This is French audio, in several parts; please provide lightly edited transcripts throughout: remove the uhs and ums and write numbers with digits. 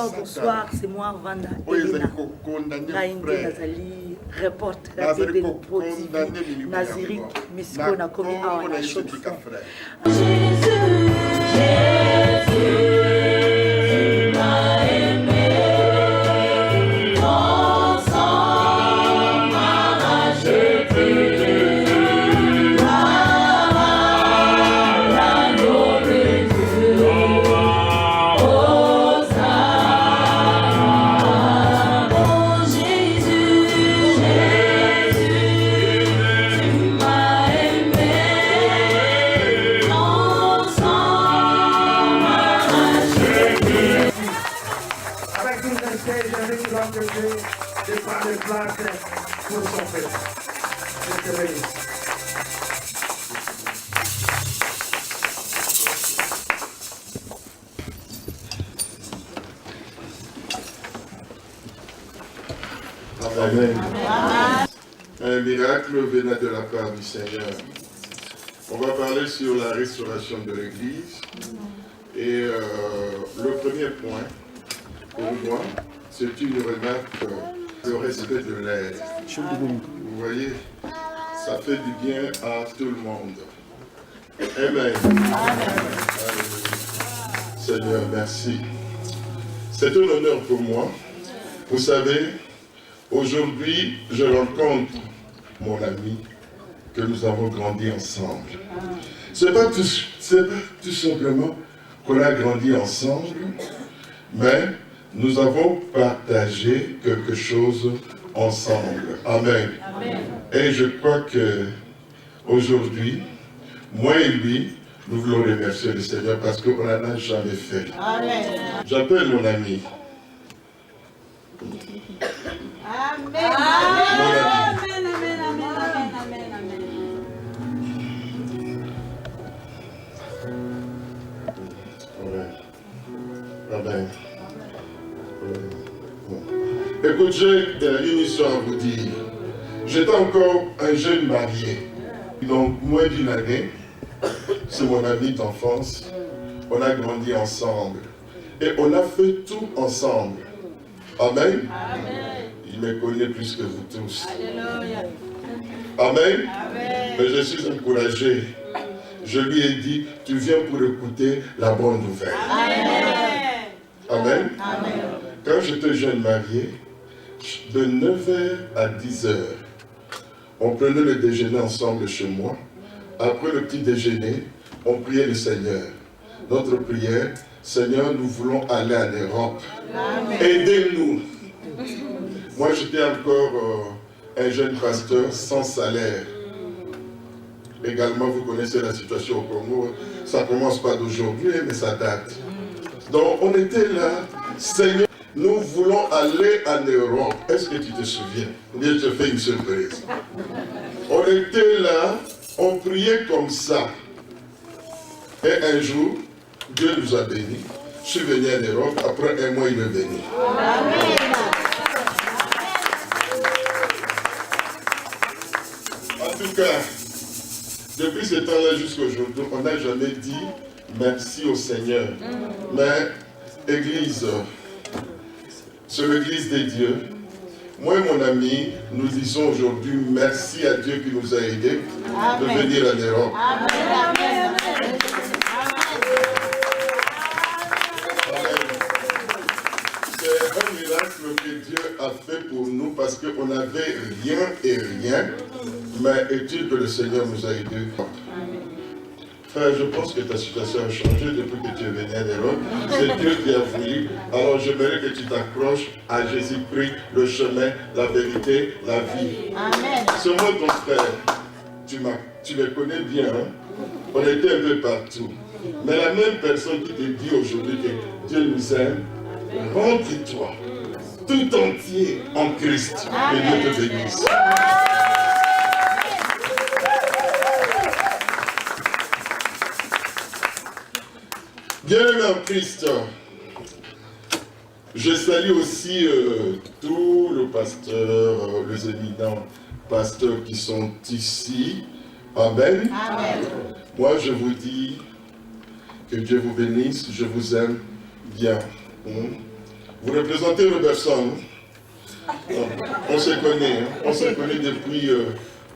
Bonsoir, bonsoir, c'est moi, Rwanda Elena. Naïnge Nazali, reporter de l'Opro TV, Nazirik, Misko Nakomi Awana Chokfra. Jésus, Jésus. Amen. Un miracle venait de la part du Seigneur. On va parler sur la restauration de l'Église. Et le premier point, pour moi, c'est une remarque, le respect de l'aide. Vous voyez, ça fait du bien à tout le monde. Amen. Seigneur, merci. C'est un honneur pour moi. Vous savez, aujourd'hui, je rencontre mon ami que nous avons grandi ensemble. Ce n'est pas tout simplement qu'on a grandi ensemble, mais nous avons partagé quelque chose ensemble. Amen. Amen. Et je crois que aujourd'hui, moi et lui, nous voulons remercier le Seigneur parce qu'on n'en a jamais fait. J'appelle mon ami. Amen. Amen. Amen. Écoute, j'ai une histoire à vous dire. J'étais encore un jeune marié. Donc, moins d'une année, c'est mon ami d'enfance. On a grandi ensemble. Et on a fait tout ensemble. Amen. Amen. Il me connaît plus que vous tous. Alléluia. Amen. Amen. Mais je suis encouragé. Je lui ai dit, tu viens pour écouter la bonne nouvelle. Amen. Amen. Amen. Quand j'étais jeune marié, de 9h à 10h, on prenait le déjeuner ensemble chez moi. Après le petit déjeuner, on priait le Seigneur. Notre prière, Seigneur, nous voulons aller en Europe. Aidez-nous. Moi, j'étais encore un jeune pasteur sans salaire. Également, vous connaissez la situation au Congo. Ça ne commence pas d'aujourd'hui, mais ça date. Donc, on était là. Seigneur, nous voulons aller en Europe. Est-ce que tu te souviens? Je te fais une surprise. On était là, on priait comme ça. Et un jour, Dieu nous a bénis. Je suis venu en Europe, après un mois, il est venu. Amen. En tout cas, depuis ce temps-là jusqu'à aujourd'hui, on n'a jamais dit merci au Seigneur. Mais, Église, sur l'Église des dieux, moi et mon ami, nous disons aujourd'hui merci à Dieu qui nous a aidés de venir en Europe. Amen. C'est un miracle que Dieu a fait pour nous parce qu'on n'avait rien et rien, mais est-il que le Seigneur nous a aidés. Frère, je pense que ta situation a changé depuis que tu es venu en Europe. C'est Dieu qui a voulu. Alors j'aimerais que tu t'accroches à Jésus-Christ, le chemin, la vérité, la vie. Amen. C'est moi ton frère. Tu me connais bien. Hein? On était un peu partout. Mais la même personne qui te dit aujourd'hui que Dieu nous aime, remplis-toi tout entier en Christ. Amen. Que Dieu te bénisse. Bien-aimés en Christ, je salue aussi tous les pasteurs, les éminents pasteurs qui sont ici. Amen. Amen. Moi, je vous dis que Dieu vous bénisse, je vous aime bien. Vous représentez Robertson. On se connaît, hein? On se connaît depuis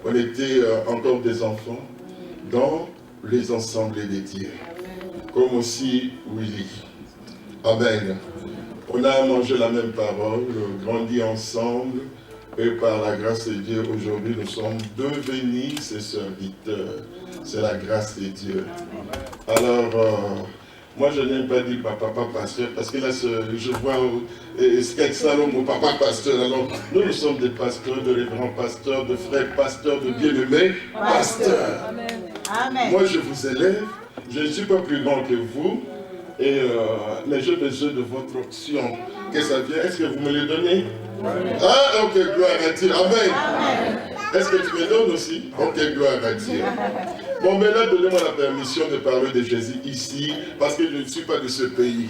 on était encore des enfants dans les assemblées des dieux, comme aussi Willy. Amen. On a mangé la même parole, grandi ensemble, et par la grâce de Dieu, aujourd'hui, nous sommes devenus ses serviteurs. C'est la grâce de Dieu. Alors, moi, je n'aime pas dire papa pasteur, parce que là, je vois Sketch Salon, mon papa pasteur. Alors, nous sommes des pasteurs, de révérends pasteurs, de frères pasteurs, de bien-aimés pasteurs. Amen. Moi, je vous élève. Je ne suis pas plus grand que vous, mais j'ai besoin de votre option. Que ça vient? Est-ce que vous me le donnez? Ah, ok, gloire à Dieu. Amen. Est-ce que tu me donnes aussi? Ok, gloire à Dieu. Bon, maintenant, donnez-moi la permission de parler de Jésus ici, parce que je ne suis pas de ce pays.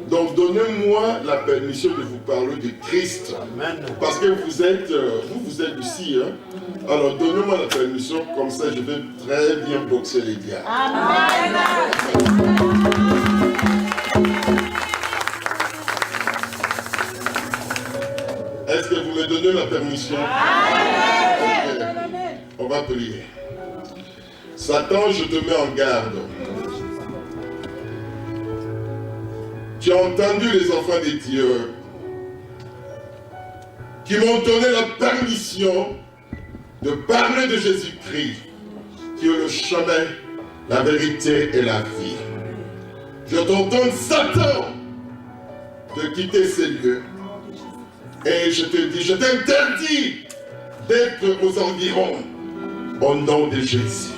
Donc, donnez-moi la permission de vous parler de Christ. Amen. Parce que vous êtes ici. Hein? Alors, donnez-moi la permission, comme ça, je vais très bien boxer les diables. Amen. Est-ce que vous me donnez la permission? Amen. Okay. On va prier. Satan, je te mets en garde. Tu as entendu les enfants de Dieu qui m'ont donné la permission de parler de Jésus-Christ, qui est le chemin, la vérité et la vie. Je t'ordonne, Satan, de quitter ces lieux. Et je te dis, je t'interdis d'être aux environs, au nom de Jésus.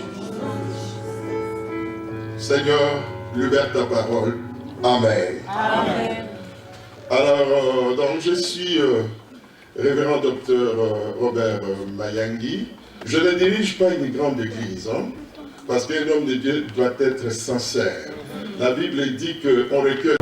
Seigneur, libère ta parole. Amen. Amen. Alors, donc je suis révérend docteur Robert Mayangi. Je ne dirige pas une grande église, hein, parce qu'un homme de Dieu doit être sincère. La Bible dit qu'on recueille...